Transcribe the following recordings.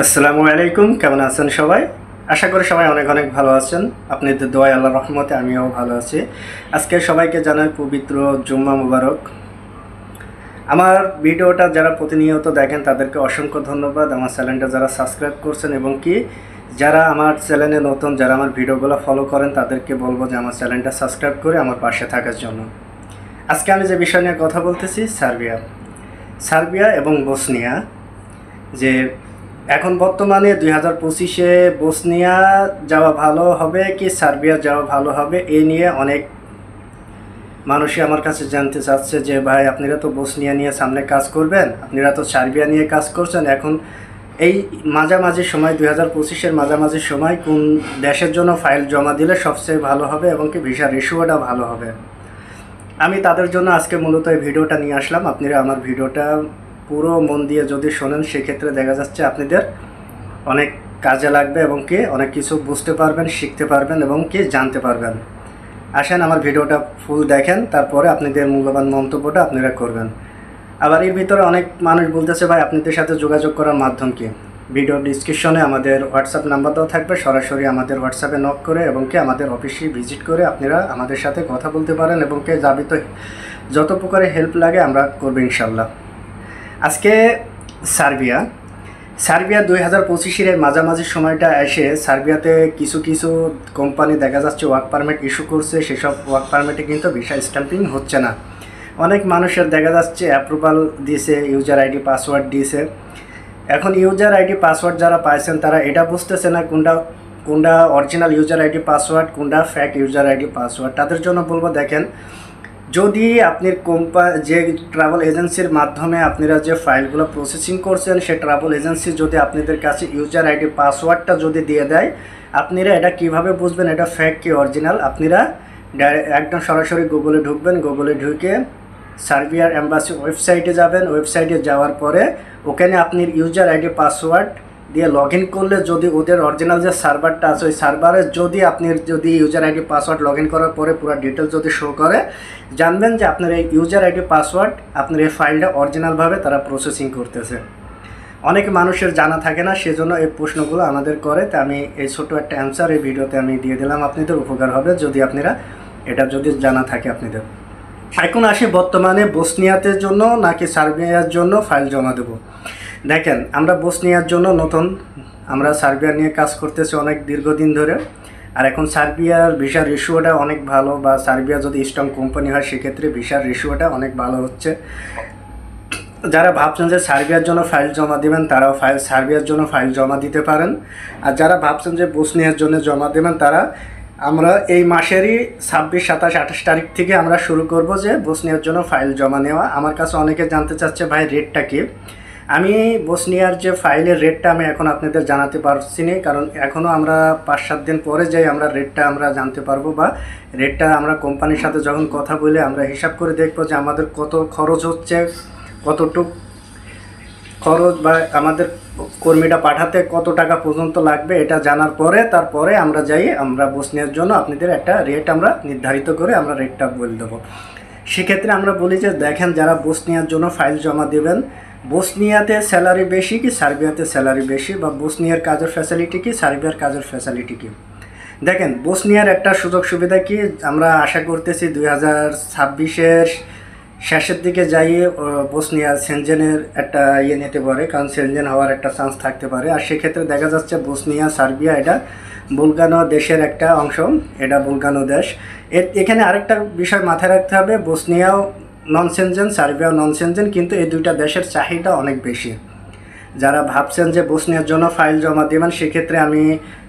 আসসালামু আলাইকুম, কেমন আছেন সবাই? আশা করি সবাই অনেক অনেক ভালো আছেন। আপনাদের দোয়ায় আল্লাহর রহমতে আমিও ভালো আছি। আজকে সবাইকে জানাই পবিত্র জুম্মা মুবারক। আমার ভিডিওটা যারা প্রতিনিয়ত দেখেন তাদেরকে অসংখ্য ধন্যবাদ। আমার চ্যানেলটা যারা সাবস্ক্রাইব করছেন এবং কি যারা আমার চ্যানেলে নতুন, যারা আমার ভিডিওগুলো ফলো করেন তাদেরকে বলবো যে আমার চ্যানেলটা সাবস্ক্রাইব করে আমার পাশে থাকার জন্য। আজকে আমি যে বিষয় নিয়ে কথা বলতেছি সার্বিয়া এবং বসনিয়া, যে এখন বর্তমানে 2025-এ বসনিয়া যাওয়া ভালো হবে কি সার্বিয়া যাওয়া ভালো হবে, এই নিয়ে অনেক মানুষই আমার কাছে জানতে চাচ্ছে যে ভাই আপনারা তো বসনিয়া নিয়ে সামনে কাজ করবেন, আপনারা তো সার্বিয়া নিয়ে কাজ করছেন, এখন এই মাঝামাঝি সময় 2025-এর মাঝামাঝি সময় কোন দেশের জন্য ফাইল জমা দিলে সবচেয়ে ভালো হবে এবং কি ভিসার রেশিওটা ভালো হবে। আমি তাদের জন্য আজকে মূলত এই ভিডিওটা নিয়ে আসলাম। আপনারা আমার ভিডিওটা পুরো মন দিয়ে যদি শোনেন সেক্ষেত্রে দেখা যাচ্ছে আপনাদের অনেক কাজে লাগবে এবং কি অনেক কিছু বুঝতে পারবেন, শিখতে পারবেন এবং কি জানতে পারবেন। আসেন আমার ভিডিওটা ফুল দেখেন, তারপরে আপনাদের মূল্যবান মন্তব্যটা আপনারা করবেন। আবার এর ভিতরে অনেক মানুষ বলতেছে ভাই আপনাদের সাথে যোগাযোগ করার মাধ্যম কি? ভিডিও ডিসক্রিপশনে আমাদের হোয়াটসঅ্যাপ নাম্বার দেওয়া থাকবে, সরাসরি আমাদের হোয়াটসঅ্যাপে নক করে এবং কি আমাদের অফিসে ভিজিট করে আপনারা আমাদের সাথে কথা বলতে পারেন এবং কি যাবিত যত প্রকারে হেল্প লাগে আমরা করবো ইনশাল্লাহ। আজকে সার্বিয়া 2025-এর মাঝামাঝি সময়টা এসে সার্বিয়াতে কিছু কিছু কোম্পানি দেখা যাচ্ছে ওয়ার্ক পারমিট ইস্যু করছে, সেসব ওয়ার্ক পারমিটে কিন্তু ভিসা স্ট্যাম্পিং হচ্ছে না। অনেক মানুষের দেখা যাচ্ছে অ্যাপ্রুভাল দিয়েছে, ইউজার আইডি পাসওয়ার্ড দিয়েছে। এখন ইউজার আইডি পাসওয়ার্ড যারা পাইছেন তারা এটা বুঝতেছে না কোনটা অরিজিনাল ইউজার আইডি পাসওয়ার্ড, কোনটা ফেক ইউজার আইডি পাসওয়ার্ড। তাদের জন্য বলবো দেখেন, যদি আপনার যে ট্রাভেল এজেন্সির মাধ্যমে আপনারা যে ফাইলগুলো প্রসেসিং করছেন সে ট্রাভেল এজেন্সি যদি আপনাদের কাছে ইউজার আইডি পাসওয়ার্ডটা যদি দিয়ে দেয়, আপনারা এটা কিভাবে বুঝবেন এটা ফেক কি অরিজিনাল? আপনারা একদম সরাসরি গুগলে ঢুকবেন, গুগলে ঢুকে সার্বিয়ার এম্বাসি ওয়েবসাইটে যাবেন। ওয়েবসাইটে যাওয়ার পরে ওখানে আপনার ইউজার আইডি পাসওয়ার্ড দিয়ে লগ ইন করলে যদি ওদের অরিজিনাল যে সার্ভারটা আছে ওই সার্ভারে যদি user ID password log in করার পরে পুরো ডিটেলস যদি শো করে, জানবেন যে আপনার এই ইউজার আইডি পাসওয়ার্ড আপনার এই ফাইলটা অরিজিনালভাবে তারা প্রসেসিং করতেছে। অনেক মানুষের জানা থাকে না, সেজন্য এই প্রশ্নগুলো আমাদের করে। তো আমি এই ছোটো একটা অ্যান্সার এই ভিডিওতে আমি দিয়ে দিলাম, আপনাদের উপকার হবে যদি আপনারা এটা যদি জানা থাকে আপনাদের। এখন আসি বর্তমানে বসনিয়াতের জন্য নাকি সার্বিয়ার জন্য ফাইল জমা দেব। দেখেন, আমরা বসনিয়ার জন্য নতুন, আমরা সার্বিয়া নিয়ে কাজ করতেছি অনেক দীর্ঘদিন ধরে। আর এখন সার্বিয়ার ভিসার রেশিওটা অনেক ভালো, বা সার্বিয়া যদি স্ট্রং কোম্পানি হয় সেক্ষেত্রে ভিসার রেশিওটা অনেক ভালো হচ্ছে। যারা ভাবছেন যে সার্বিয়ার জন্য ফাইল জমা দেবেন তারাও সার্বিয়ার জন্য ফাইল জমা দিতে পারেন। আর যারা ভাবছেন যে বসনিয়ার জন্য জমা দেবেন তারা, আমরা এই মাসেরই 26, 27, 28 তারিখ থেকে আমরা শুরু করব যে বসনিয়ার জন্য ফাইল জমা নেওয়া। আমার কাছে অনেকে জানতে চাচ্ছে ভাই রেটটা কি। আমি বসনিয়ার যে ফাইলের রেটটা আমি এখন আপনাদের জানাতে পারছি না, কারণ এখনও আমরা 5-7 দিন পরে যাই আমরা রেটটা আমরা জানতে পারবো, বা রেটটা আমরা কোম্পানির সাথে যখন কথা বলে আমরা হিসাব করে দেখবো যে আমাদের কত খরচ হচ্ছে, কতটুক খরচ বা আমাদের কর্মীটা পাঠাতে কত টাকা পর্যন্ত লাগবে, এটা জানার পরে তারপরে আমরা বসনিয়ার জন্য আপনাদের একটা রেট আমরা নির্ধারিত করে আমরা রেটটা বলে দেবো। সেক্ষেত্রে আমরা বলি যে দেখেন, যারা বসনিয়ার জন্য ফাইল জমা দেবেন, বসনিয়াতে স্যালারি বেশি কি সার্বিয়াতে স্যালারি বেশি, বা বসনিয়ার কাজের ফ্যাসিলিটি কি সার্বিয়ার কাজের ফ্যাসিলিটি কি। দেখেন, বসনিয়ার একটা সুযোগ সুবিধা কি, আমরা আশা করতেছি 2026-এর শেষের দিকে যাইয়ে বসনিয়া সেনজেনের একটা নিতে পারে, কারণ সেনজেন হওয়ার একটা চান্স থাকতে পারে। আর সেক্ষেত্রে দেখা যাচ্ছে বসনিয়া সার্বিয়া এটা বুলগানো দেশের একটা অংশ, এটা বুলগানো দেশ। এখানে আরেকটা বিষয় মাথায় রাখতে হবে, বসনিয়াও নন সেনজেন, সার্বিয়াও নন সেনজেন, কিন্তু এই দুইটা দেশের চাহিদা অনেক বেশি। যারা ভাবছেন যে বসনিয়ার জন্য ফাইল জমা দেবেন সেক্ষেত্রে আমি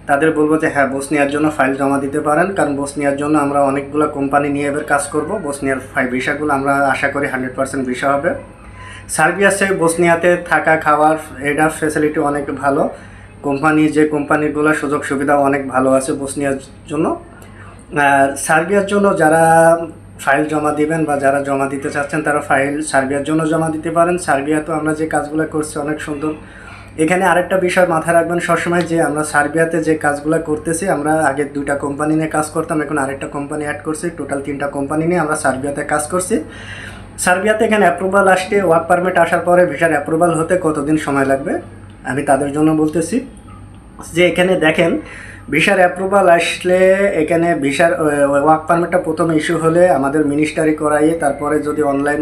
তাদের বলবো যে হ্যাঁ, বসনিয়ার জন্য ফাইল জমা দিতে পারেন, কারণ বসনিয়ার জন্য আমরা অনেকগুলো কোম্পানি নিয়ে এবার কাজ করব। বসনিয়ার ভিসাগুলো আমরা আশা করি 100% ভিসা হবে। সার্বিয়ার চেয়ে বসনিয়াতে থাকা খাওয়ার এটা ফ্যাসিলিটি অনেক ভালো, যে কোম্পানিগুলো সুযোগ সুবিধা অনেক ভালো আছে বসনিয়ার জন্য। সার্বিয়ার জন্য যারা ফাইল জমা দিবেন বা যারা জমা দিতে চাচ্ছেন তারা ফাইল সার্বিয়ার জন্য জমা দিতে পারেন। সার্বিয়া তো আমরা যে কাজগুলো করছি অনেক সুন্দর। এখানে আরেকটা বিষয় মাথায় রাখবেন সবসময়, যে আমরা সার্বিয়াতে যে কাজগুলো করতেছি, আমরা আগে 2টা কোম্পানি নিয়ে কাজ করতাম, এখন আরেকটা কোম্পানি অ্যাড করছি, টোটাল 3টা কোম্পানি নিয়ে আমরা সার্বিয়াতে কাজ করছি। সার্বিয়াতে এখানে অ্যাপ্রুভাল আসতে, ওয়ার্ক পারমিট আসার পরে ভিসার অ্যাপ্রুভাল হতে কতদিন সময় লাগবে? আমি তাদের জন্য বলতেছি যে এখানে দেখেন ভিসার অ্যাপ্রুভাল আসলে এখানে ভিসার ওয়ার্ক পারমিটটা প্রথমে ইস্যু হলে আমাদের মিনিস্টারি করাইয়ে তারপরে যদি অনলাইন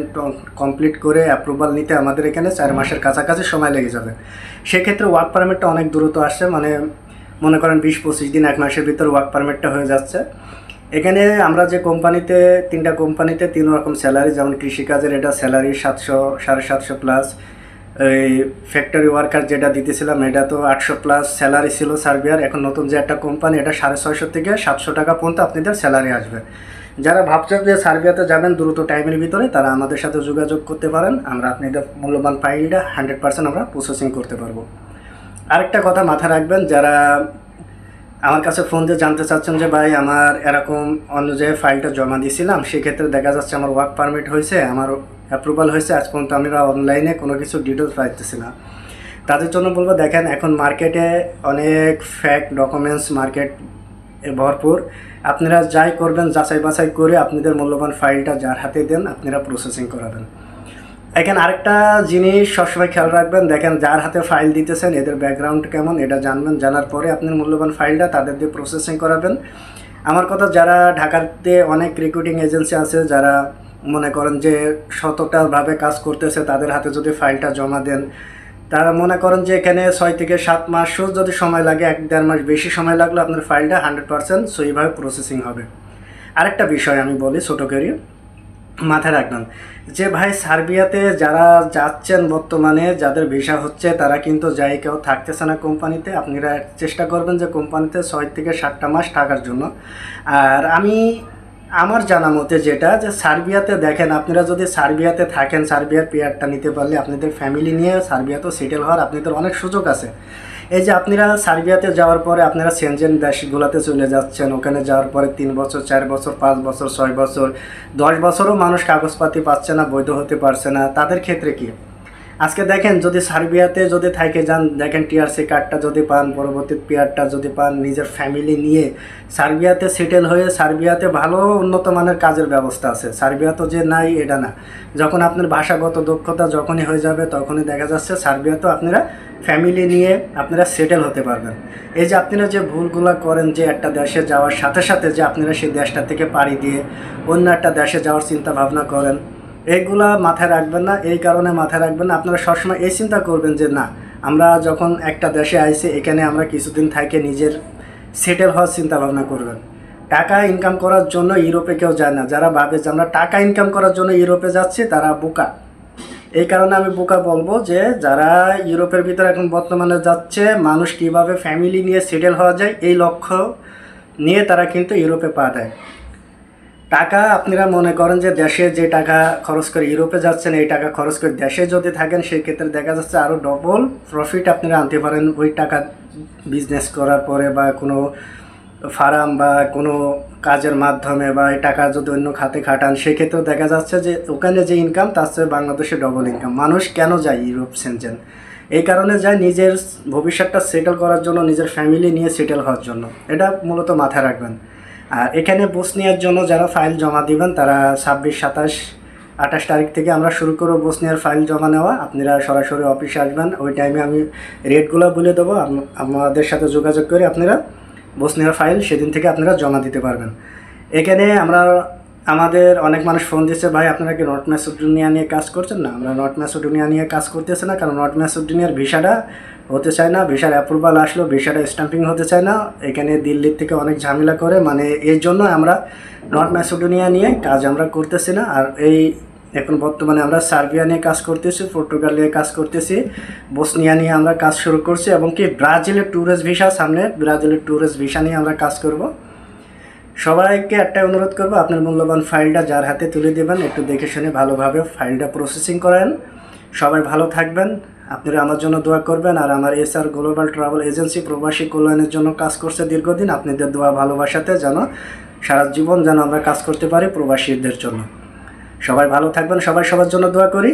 কমপ্লিট করে অ্যাপ্রুভাল নিতে আমাদের এখানে 4 মাসের কাছাকাছি সময় লেগে যাবে। সেক্ষেত্রে ওয়ার্ক পারমিটটা অনেক দ্রুত আসছে, মানে মনে করেন 20-25 দিন 1 মাসের ভিতর ওয়ার্ক পারমিটটা হয়ে যাচ্ছে। এখানে আমরা যে কোম্পানিতে 3টা কোম্পানিতে 3 রকম স্যালারি, যেমন কৃষিকাজের এটা স্যালারি 700 750 প্লাস, এই ফ্যাক্টরি ওয়ার্কার যেটা দিতেছিলাম এটা তো 800 প্লাস স্যালারি ছিল সার্বিয়ার। এখন নতুন যে একটা কোম্পানি এটা 650 থেকে 700 টাকা পর্যন্ত আপনাদের স্যালারি আসবে। যারা ভাবছেন যে সার্বিয়াতে যাবেন দ্রুত টাইমের ভিতরে, তারা আমাদের সাথে যোগাযোগ করতে পারেন। আমরা আপনাদের মূল্যবান ফাইলটা 100% আমরা প্রসেসিং করতে পারবো। আরেকটা কথা মাথায় রাখবেন, যারা আমার কাছে ফোন দিয়ে জানতে চাচ্ছেন যে ভাই আমার এরকম অন্য জায়গায় ফাইলটা জমা দিয়েছিলাম, সেক্ষেত্রে দেখা যাচ্ছে আমার ওয়ার্ক পারমিট হয়েছে, আমার অ্যাপ্রুভাল হয়েছে, আজ পর্যন্ত আমরা অনলাইনে কোনো কিছু ডিটেলস পাইতেছি না। তাদের জন্য বলবো, দেখেন এখন মার্কেটে অনেক ফেক ডকুমেন্টস মার্কেট ভরপুর। আপনারা যাই করবেন যাচাই বাছাই করে আপনাদের মূল্যবান ফাইলটা যার হাতে দেন আপনারা প্রসেসিং করাবেন। এখানে আরেকটা জিনিস সবসময় খেয়াল রাখবেন, দেখেন যার হাতে ফাইল দিতেছেন এদের ব্যাকগ্রাউন্ড কেমন এটা জানবেন, জানার পরে আপনার মূল্যবান ফাইলটা তাদের দিয়ে প্রসেসিং করাবেন। আমার কথা, যারা ঢাকাতে অনেক রিক্রুটিং এজেন্সি আছে যারা মনে করেন যে সততাভাবে কাজ করতেছে, তাদের হাতে যদি ফাইলটা জমা দেন, তারা মনে করেন যে এখানে 6 থেকে 7 মাসও যদি সময় লাগে, 1-1.5 মাস বেশি সময় লাগলে আপনার ফাইলটা 100% সহিভাবে প্রসেসিং হবে। আরেকটা বিষয় আমি বলি ছোটো করে মাথায় রাখবেন যে ভাই সার্বিয়াতে যারা যাচ্ছেন বর্তমানে যাদের ভিসা হচ্ছে তারা কিন্তু যাই কেউ থাকতেছে না কোম্পানিতে। আপনারা চেষ্টা করবেন যে কোম্পানিতে 6 থেকে 7টা মাস থাকার জন্য। আর আমি আমার জানা মতে যেটা যে সার্বিয়াতে দেখেন, আপনারা যদি সার্বিয়াতে থাকেন, সার্বিয়ার পিয়ারটা নিতে পারলে আপনাদের ফ্যামিলি নিয়ে সার্বিয়াতেও সেটেল হওয়ার আপনাদের অনেক সুযোগ আছে। এই যে আপনারা সার্বিয়াতে যাওয়ার পরে আপনারা সেনজেন দেশগুলোতে চলে যাচ্ছেন, ওখানে যাওয়ার পরে 3 বছর 4 বছর 5 বছর 6 বছর 10 বছরও মানুষ কাগজপাতি পাচ্ছে না, বৈধ হতে পারছে না। তাদের ক্ষেত্রে কি আজকে দেখেন যদি সার্বিয়াতে যদি থাকে যান, দেখেন টিআরসি কার্ডটা যদি পান, পরবর্তী পিয়ারটা যদি পান, নিজের ফ্যামিলি নিয়ে সার্বিয়াতে সেটেল হয়ে, সার্বিয়াতে ভালো উন্নত মানের কাজের ব্যবস্থা আছে। সার্বিয়া তো যে নাই এটা না, যখন আপনার ভাষাগত দক্ষতা যখনই হয়ে যাবে তখনই দেখা যাচ্ছে সার্বিয়াতেও আপনারা ফ্যামিলি নিয়ে আপনারা সেটেল হতে পারবেন। এই যে আপনারা যে ভুলগুলো করেন যে একটা দেশে যাওয়ার সাথে সাথে যে আপনারা সেই দেশটা থেকে পাড়ি দিয়ে অন্য একটা দেশে যাওয়ার চিন্তা ভাবনা করেন, এইগুলা মাথায় রাখবেন না। এই কারণে মাথায় রাখবেন না, আপনারা সবসময় এই চিন্তা করবেন যে না, আমরা যখন একটা দেশে আইছি এখানে আমরা কিছুদিন থেকে নিজের সেটেল হওয়ার চিন্তা ভাবনা করবেন। টাকা ইনকাম করার জন্য ইউরোপে কেউ যায় না। যারা ভাবে যে আমরা টাকা ইনকাম করার জন্য ইউরোপে যাচ্ছি তারা বোকা। এই কারণে আমি বোকা বলবো যে যারা ইউরোপের ভিতরে এখন বর্তমানে যাচ্ছে, মানুষ কিভাবে ফ্যামিলি নিয়ে সেটেল হওয়া যায় এই লক্ষ্য নিয়ে তারা কিন্তু ইউরোপে পা দেয়। টাকা আপনারা মনে করেন যে দেশে যে টাকা খরচ করে ইউরোপে যাচ্ছেন, এই টাকা খরচ করে দেশে যদি থাকেন সেই ক্ষেত্রে দেখা যাচ্ছে আরও ডবল প্রফিট আপনারা আনতে পারেন ওই টাকা বিজনেস করার পরে, বা কোনো ফার্ম বা কোনো কাজের মাধ্যমে, বা এই টাকা যদি অন্য খাতে খাটান সেক্ষেত্রেও দেখা যাচ্ছে যে ওখানে যে ইনকাম তার চেয়ে বাংলাদেশে ডবল ইনকাম। মানুষ কেন যায় ইউরোপ সেনজেন? এই কারণে যায় নিজের ভবিষ্যৎটা সেটেল করার জন্য, নিজের ফ্যামিলি নিয়ে সেটেল হওয়ার জন্য। এটা মূলত মাথায় রাখবেন। আর এখানে বসনিয়ার জন্য যারা ফাইল জমা দিবেন তারা 26, 27, 28 তারিখ থেকে আমরা শুরু করব বসনিয়ার ফাইল জমা নেওয়া। আপনারা সরাসরি অফিসে আসবেন, ওই টাইমে আমি রেটগুলো বলে দেবো। আমাদের সাথে যোগাযোগ করে আপনারা বসনিয়ার ফাইল সেদিন থেকে আপনারা জমা দিতে পারবেন। এখানে আমাদের অনেক মানুষ ফোন দিচ্ছে, ভাই আপনারা কি নর্থ ম্যাসেডোনিয়া নিয়ে কাজ করছেন? না, আমরা নর্থ ম্যাসেডোনিয়া নিয়ে কাজ করতেছি না, কারণ নর্থ ম্যাসেডোনিয়ার ভিসাটা হতে চায় না, ভিসার অ্যাপ্রুভাল আসলো ভিসাটা স্ট্যাম্পিং হতে চায় না। এখানে দিল্লির থেকে অনেক ঝামেলা করে, মানে এই জন্য আমরা নর্থ ম্যাসেডোনিয়া নিয়ে কাজ আমরা করতেছি না। আর এখন বর্তমানে আমরা সার্বিয়া নিয়ে কাজ করতেছি, পর্তুগাল নিয়ে কাজ করতেছি, বসনিয়া নিয়ে আমরা কাজ শুরু করছি, এবং কি ব্রাজিলের ট্যুরিস্ট ভিসা, সামনে ব্রাজিলের ট্যুরিস্ট ভিসা নিয়ে আমরা কাজ করব। সবাইকে একটা অনুরোধ করবো, আপনার মূল্যবান ফাইলটা যার হাতে তুলে দেবেন, একটু দেখে শুনে ভালোভাবে ফাইলটা প্রসেসিং করেন। সবাই ভালো থাকবেন, আপনারা আমার জন্য দোয়া করবেন। আর আমার SR গ্লোবাল ট্রাভেল এজেন্সি প্রবাসী কল্যাণের জন্য কাজ করছে দীর্ঘদিন। আপনাদের দোয়া ভালোবাসাতে যেন সারা জীবন যেন আমরা কাজ করতে পারি প্রবাসীদের জন্য। সবাই ভালো থাকবেন, সবাই সবার জন্য দোয়া করি।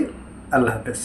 আল্লাহ হাফেজ।